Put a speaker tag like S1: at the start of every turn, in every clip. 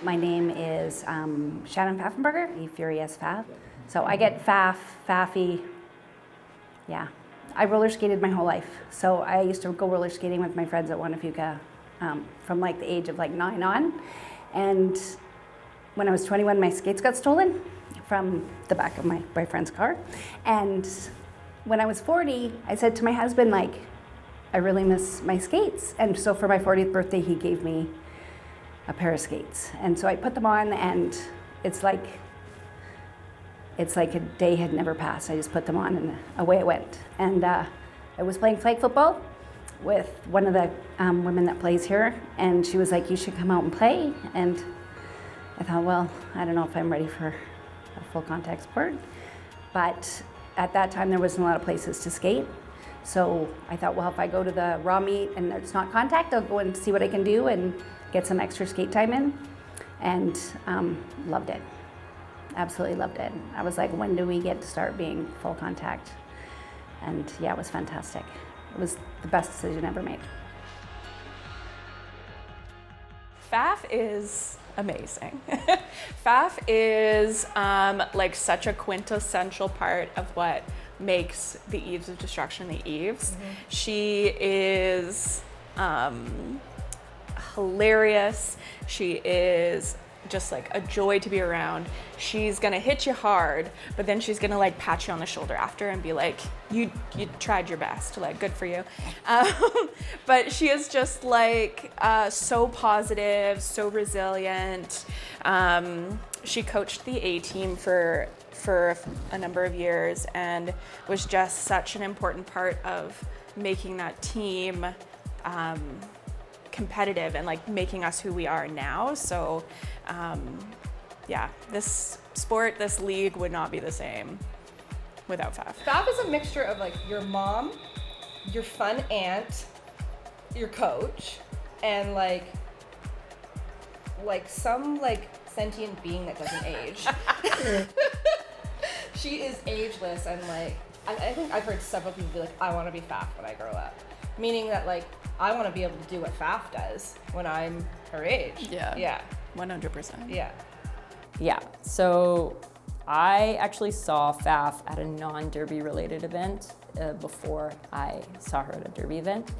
S1: My name is Shannon Pfaffenberger, Furious Pfaff. So I get Pfaffy. Yeah. I roller skated my whole life. So I used to go roller skating with my friends at Wanapauga from like the age of like 9 on. And when I was 21, my skates got stolen from the back of my boyfriend's car. And when I was 40, I said to my husband, like, I really miss my skates. And so for my 40th birthday, he gave me a pair of skates. And so I put them on, and it's like a day had never passed. I just put them on and away it went. And I was playing flag football with one of the women that plays here, and she was like, you should come out and play. And I thought, well, I don't know if I'm ready for a full contact sport. But at that time, there wasn't a lot of places to skate. So I thought, well, if I go to the raw meet and it's not contact, I'll go and see what I can do and get some extra skate time in. And loved it. Absolutely loved it. I was like, when do we get to start being full contact? And yeah, it was fantastic. It was the best decision ever made.
S2: Pfaff is amazing. Pfaff is like such a quintessential part of what makes the Eves of Destruction the Eves. Mm-hmm. She is hilarious. She is just like a joy to be around. She's gonna hit you hard, but then she's gonna like pat you on the shoulder after and be like, you tried your best, like, good for you. But she is just like so positive, so resilient. She coached the A team for a number of years and was just such an important part of making that team competitive and like making us who we are now. So yeah, this sport, this league would not be the same without Pfaff.
S3: Pfaff is a mixture of like your mom, your fun aunt, your coach, and like some like sentient being that doesn't age. She is ageless, and like I think I've heard several people be like, I want to be Pfaff when I grow up. Meaning that like I want to be able to do what Pfaff does when I'm her age.
S2: Yeah.
S3: Yeah.
S2: 100%.
S3: Yeah.
S4: Yeah. So I actually saw Pfaff at a non-derby related event before I saw her at a derby event.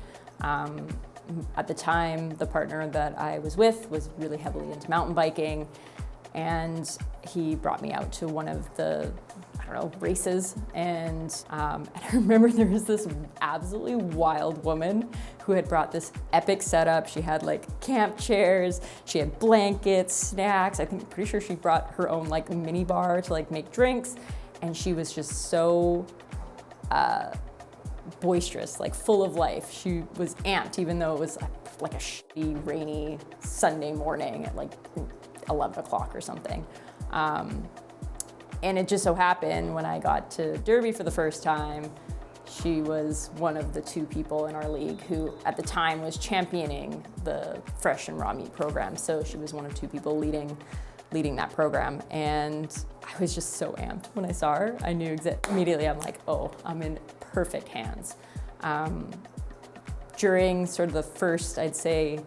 S4: At the time, the partner that I was with was really heavily into mountain biking, and he brought me out to one of the races, and I remember there was this absolutely wild woman who had brought this epic setup. She had like camp chairs, she had blankets, snacks. Pretty sure she brought her own like mini bar to like make drinks, and she was just so boisterous, like full of life. She was amped, even though it was like a shitty, rainy Sunday morning at like 11 o'clock or something. And it just so happened when I got to Derby for the first time, she was one of the 2 people in our league who at the time was championing the fresh and raw meat program. So she was one of 2 people leading that program. And I was just so amped when I saw her. I knew immediately, I'm like, oh, I'm in perfect hands. During sort of the first, I'd say,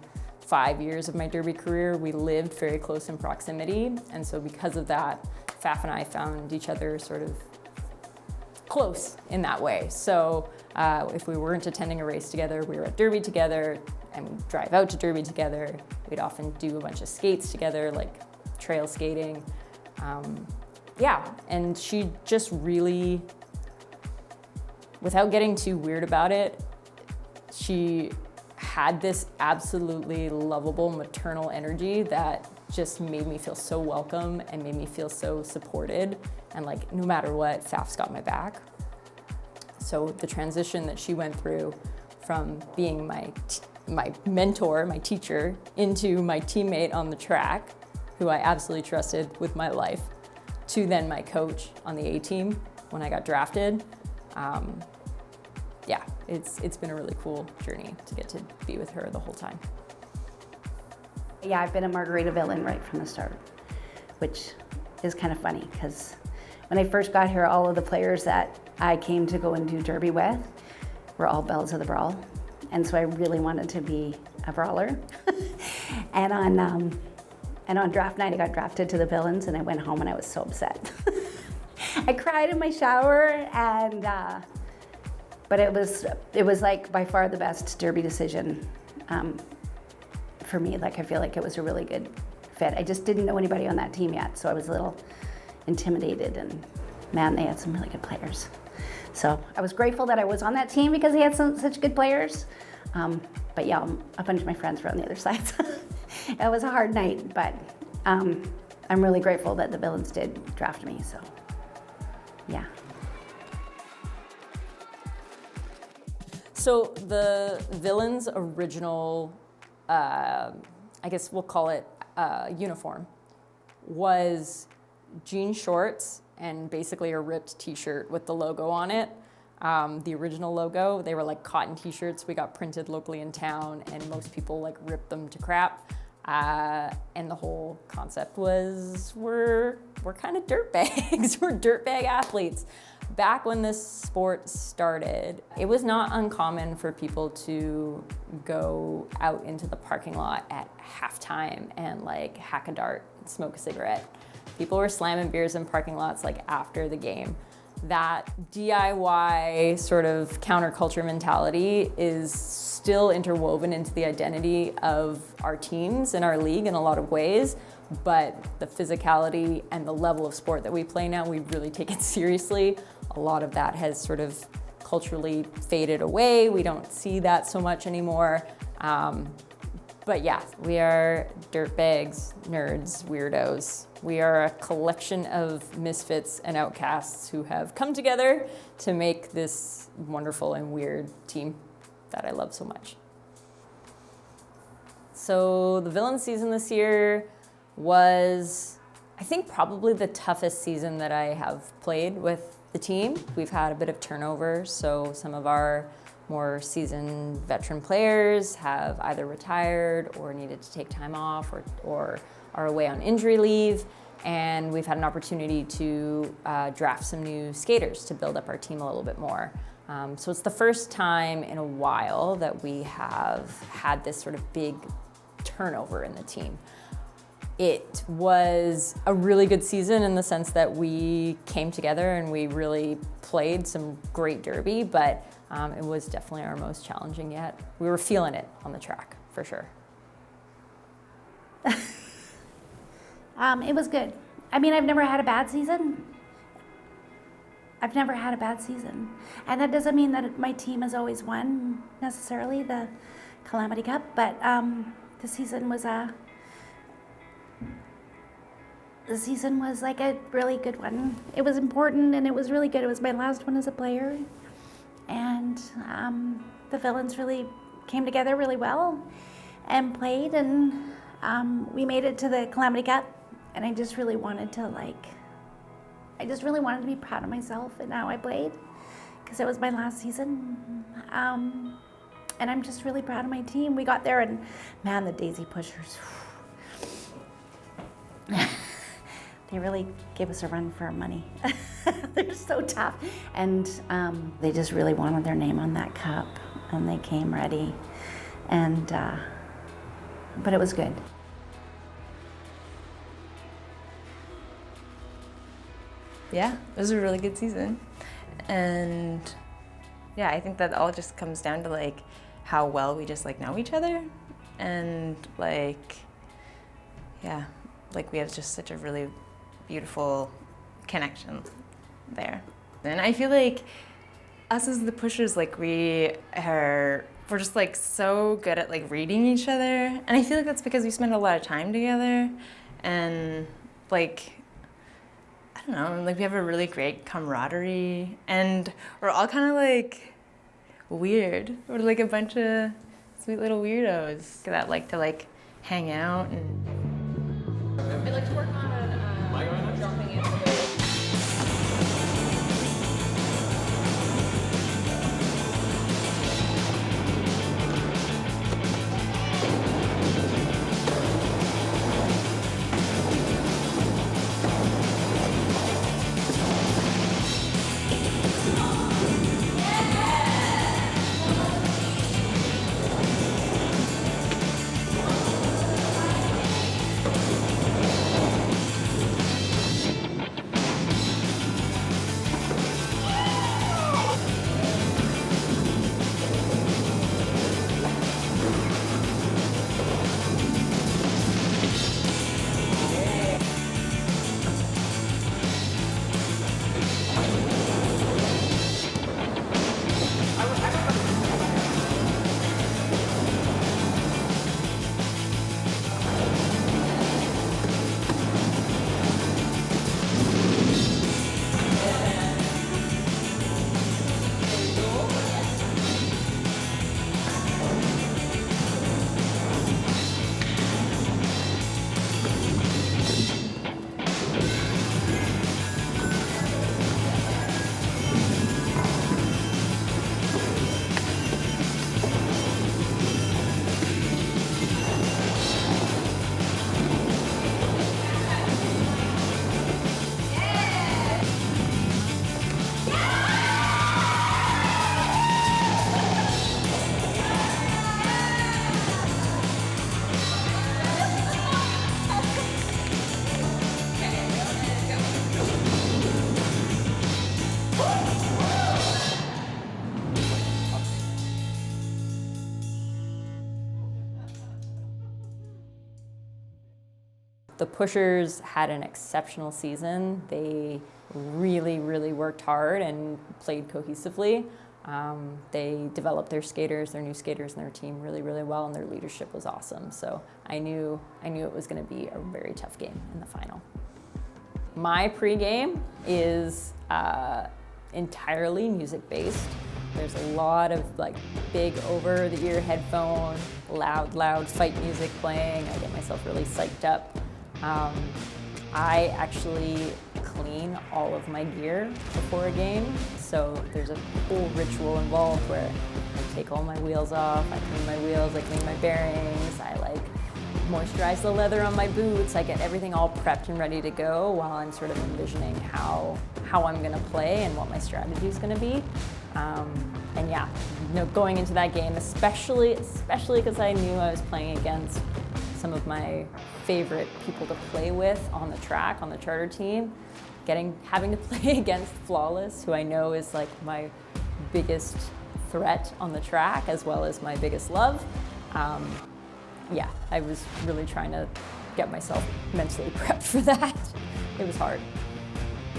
S4: 5 years of my Derby career, we lived very close in proximity. And so because of that, Pfaff and I found each other sort of close in that way. So if we weren't attending a race together, we were at Derby together, and we'd drive out to Derby together. We'd often do a bunch of skates together, like trail skating. Yeah, and she just really, without getting too weird about it, she had this absolutely lovable maternal energy that just made me feel so welcome and made me feel so supported, and like no matter what, Pfaff's got my back. So the transition that she went through from being my mentor, my teacher, into my teammate on the track, who I absolutely trusted with my life, to then my coach on the A team when I got drafted. Yeah, it's been a really cool journey to get to be with her the whole time.
S1: Yeah, I've been a Margaritaville in right from the start, which is kind of funny because when I first got here, all of the players that I came to go and do Derby with were all Bells of the Brawl. And so I really wanted to be a brawler. And And on draft night, I got drafted to the Villains, and I went home and I was so upset. I cried in my shower, and but it was like by far the best derby decision for me. Like I feel like it was a really good fit. I just didn't know anybody on that team yet, so I was a little intimidated. And man, they had some really good players. So I was grateful that I was on that team because they had such good players. But yeah, a bunch of my friends were on the other side. So it was a hard night, but I'm really grateful that the Villains did draft me. So yeah.
S4: So the Villains' original, I guess we'll call it uniform, was jean shorts and basically a ripped t-shirt with the logo on it. The original logo, they were like cotton t-shirts we got printed locally in town, and most people like ripped them to crap. And the whole concept was we're kind of dirtbags. We're dirtbag athletes. Back when this sport started, it was not uncommon for people to go out into the parking lot at halftime and like hack a dart and smoke a cigarette. People were slamming beers in parking lots like after the game. That DIY sort of counterculture mentality is still interwoven into the identity of our teams and our league in a lot of ways, but the physicality and the level of sport that we play now, we really take it seriously. A lot of that has sort of culturally faded away. We don't see that so much anymore. But yeah, we are dirtbags, nerds, weirdos. We are a collection of misfits and outcasts who have come together to make this wonderful and weird team that I love so much. So the Villain season this year was, I think, probably the toughest season that I have played with the team. We've had a bit of turnover, so some of our more seasoned veteran players have either retired or needed to take time off or are away on injury leave. And we've had an opportunity to draft some new skaters to build up our team a little bit more. So it's the first time in a while that we have had this sort of big turnover in the team. It was a really good season in the sense that we came together and we really played some great derby, but it was definitely our most challenging yet. We were feeling it on the track, for sure.
S1: It was good. I mean, I've never had a bad season. I've never had a bad season. And that doesn't mean that my team has always won, necessarily, the Calamity Cup, but the season was like a really good one. It was important and it was really good. It was my last one as a player. And the Villains really came together really well and played, and we made it to the Calamity Cup. And I just really wanted to be proud of myself and how I played, because it was my last season. And I'm just really proud of my team. We got there, and man, the Daisy Pushers, they really gave us a run for our money. They're so tough. And they just really wanted their name on that cup, and they came ready. And but it was good.
S5: Yeah, it was a really good season. And yeah, I think that all just comes down to like how well we just like know each other, and like, yeah, like we have just such a really beautiful connection there. And I feel like us as the Pushers, like we're just like so good at like reading each other. And I feel like that's because we spend a lot of time together, and like, I don't know, like we have a really great camaraderie, and we're all kind of like weird. We're like a bunch of sweet little weirdos that like to like hang out. And
S3: I'd like to work on dropping into the
S4: The Pushers had an exceptional season. They really, really worked hard and played cohesively. They developed their skaters, their new skaters and their team really, really well, and their leadership was awesome. So I knew it was going to be a very tough game in the final. My pregame is entirely music-based. There's a lot of like big over-the-ear headphone, loud fight music playing. I get myself really psyched up. I actually clean all of my gear before a game, so there's a whole ritual involved where I take all my wheels off, I clean my wheels, I clean my bearings, I like moisturize the leather on my boots, I get everything all prepped and ready to go while I'm sort of envisioning how I'm gonna play and what my strategy is gonna be. And yeah, going into that game, especially because I knew I was playing against some of my favorite people to play with on the track, on the charter team, having to play against Flawless, who I know is like my biggest threat on the track as well as my biggest love. Yeah, I was really trying to get myself mentally prepped for that. It was hard.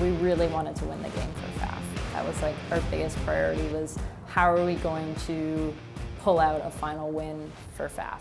S4: We really wanted to win the game for FAF. That was like our biggest priority, was how are we going to pull out a final win for FAF?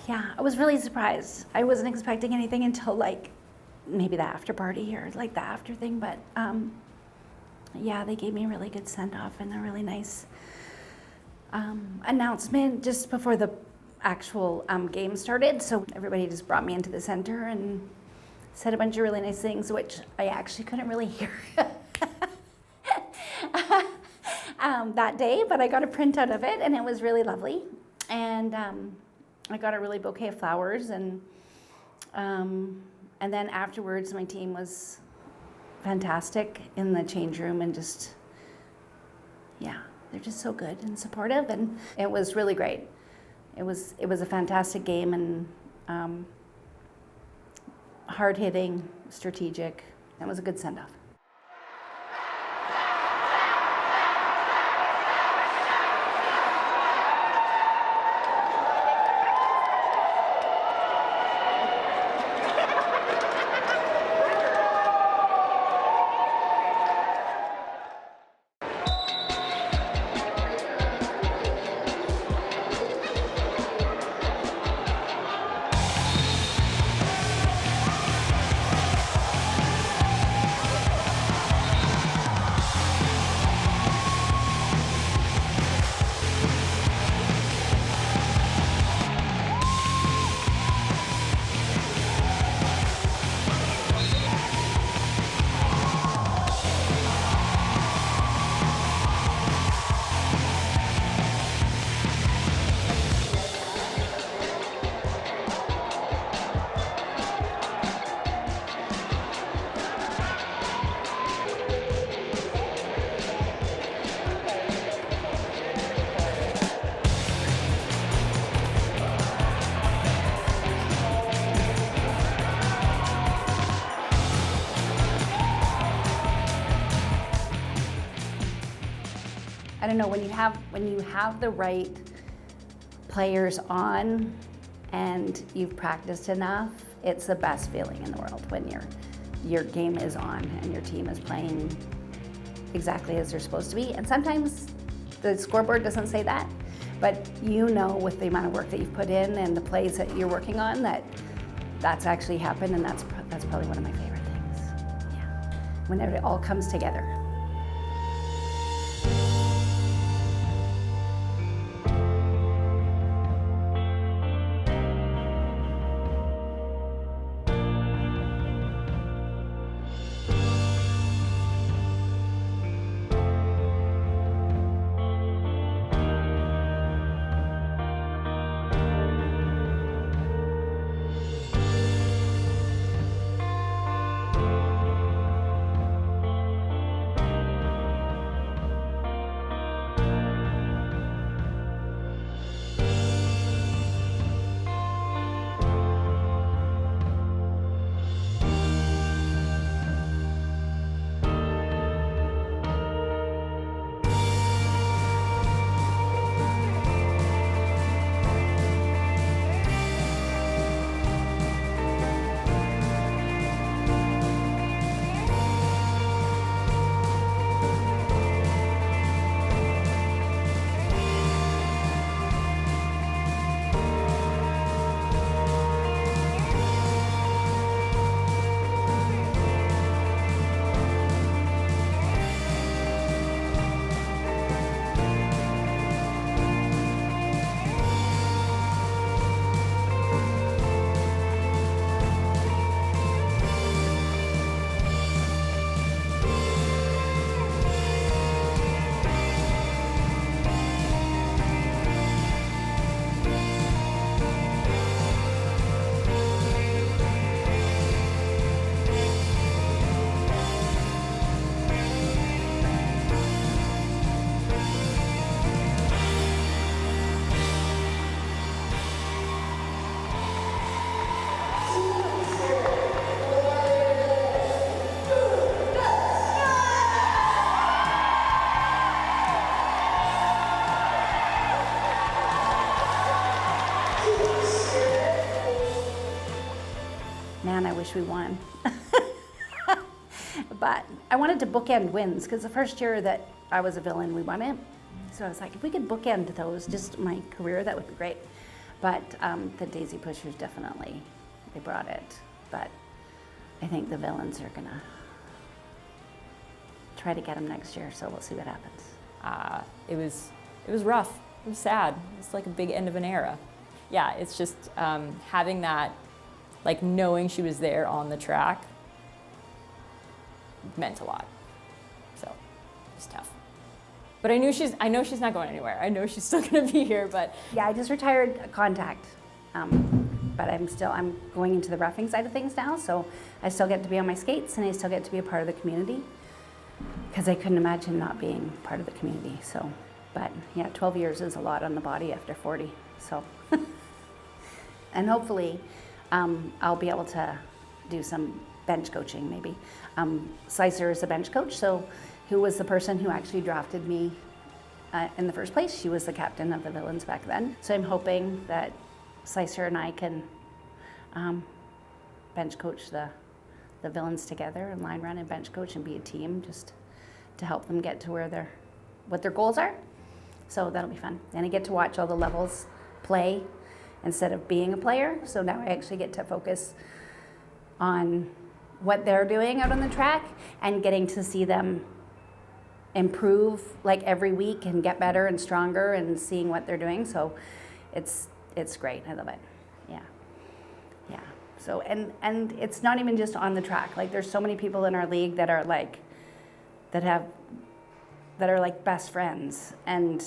S1: Yeah, I was really surprised. I wasn't expecting anything until like maybe the after party or like the after thing, but yeah, they gave me a really good send off and a really nice announcement just before the actual game started. So everybody just brought me into the center and said a bunch of really nice things, which I actually couldn't really hear that day, but I got a printout of it and it was really lovely. And I got a really bouquet of flowers, and then afterwards my team was fantastic in the change room, and just, yeah, they're just so good and supportive, and it was really great. It was a fantastic game, and hard-hitting, strategic. That was a good send-off. I don't know, when you have the right players on and you've practiced enough, it's the best feeling in the world when your game is on and your team is playing exactly as they're supposed to be. And sometimes the scoreboard doesn't say that, but you know, with the amount of work that you've put in and the plays that you're working on, that's actually happened, and that's probably one of my favorite things. Yeah, whenever it all comes together. wish we won. But I wanted to bookend wins because the first year that I was a villain, we won it. So I was like, if we could bookend those, just my career, that would be great. But the Daisy Pushers definitely, they brought it. But I think the villains are gonna try to get them next year, so we'll see what happens.
S4: It was rough. It was sad. It's like a big end of an era. Yeah, it's just having that, like knowing she was there on the track meant a lot. So it was tough. But I know she's not going anywhere. I know she's still gonna be here, but.
S1: Yeah, I just retired contact. But I'm going into the roughing side of things now, so I still get to be on my skates and I still get to be a part of the community because I couldn't imagine not being part of the community. So, but yeah, 12 years is a lot on the body after 40. So, and hopefully I'll be able to do some bench coaching maybe. Slicer is a bench coach, so who was the person who actually drafted me in the first place. She was the captain of the Villains back then. So I'm hoping that Slicer and I can bench coach the Villains together and line run and bench coach and be a team just to help them get to what their goals are. So that'll be fun. And I get to watch all the levels play instead of being a player. So now I actually get to focus on what they're doing out on the track and getting to see them improve like every week and get better and stronger and seeing what they're doing. So it's great. I love it. Yeah. Yeah. So and it's not even just on the track. Like there's so many people in our league that are like best friends and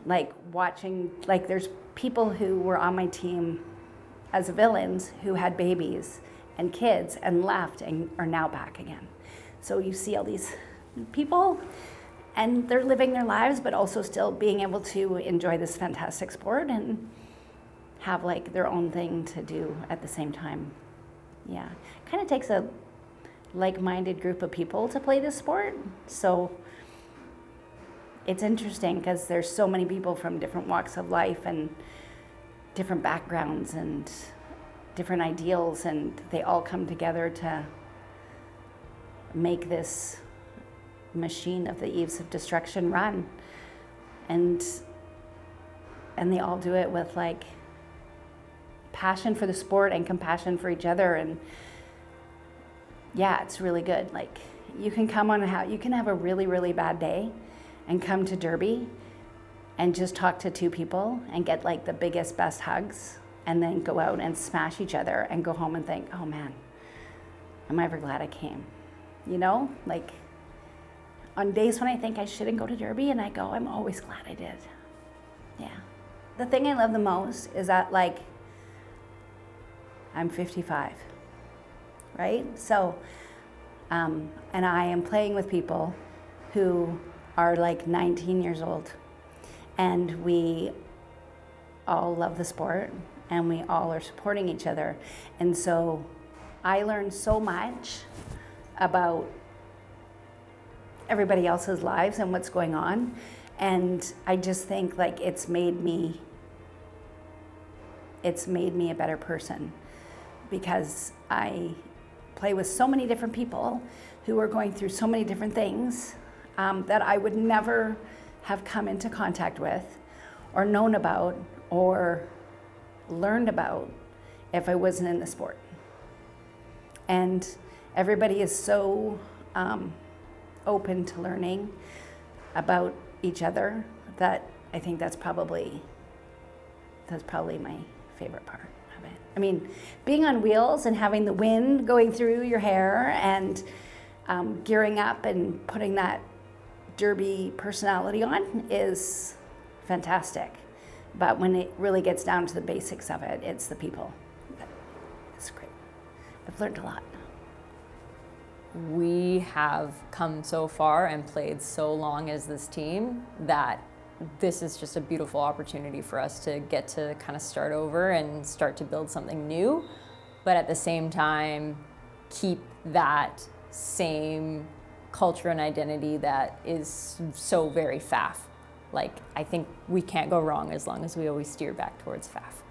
S1: like watching, like there's people who were on my team as villains who had babies and kids and left and are now back again. So you see all these people and they're living their lives but also still being able to enjoy this fantastic sport and have like their own thing to do at the same time. Yeah, kind of takes a like-minded group of people to play this sport. So it's interesting because there's so many people from different walks of life and different backgrounds and different ideals, and they all come together to make this machine of the Eves of Destruction run. And they all do it with like passion for the sport and compassion for each other. And yeah, it's really good. Like you can you can have a really, really bad day and come to Derby and just talk to two people and get like the biggest, best hugs and then go out and smash each other and go home and think, oh man, am I ever glad I came? You know, like on days when I think I shouldn't go to Derby and I go, I'm always glad I did. Yeah. The thing I love the most is that like, I'm 55, right? So, and I am playing with people who are like 19 years old and we all love the sport and we all are supporting each other. And so I learned so much about everybody else's lives and what's going on. And I just think like it's made me a better person because I play with so many different people who are going through so many different things that I would never have come into contact with or known about or learned about if I wasn't in the sport. And everybody is so open to learning about each other that I think that's probably my favorite part of it. I mean, being on wheels and having the wind going through your hair and gearing up and putting that Derby personality on is fantastic. But when it really gets down to the basics of it, it's the people. It's great. I've learned a lot.
S4: We have come so far and played so long as this team that this is just a beautiful opportunity for us to get to kind of start over and start to build something new, but at the same time keep that same culture and identity that is so very FAF. Like, I think we can't go wrong as long as we always steer back towards FAF.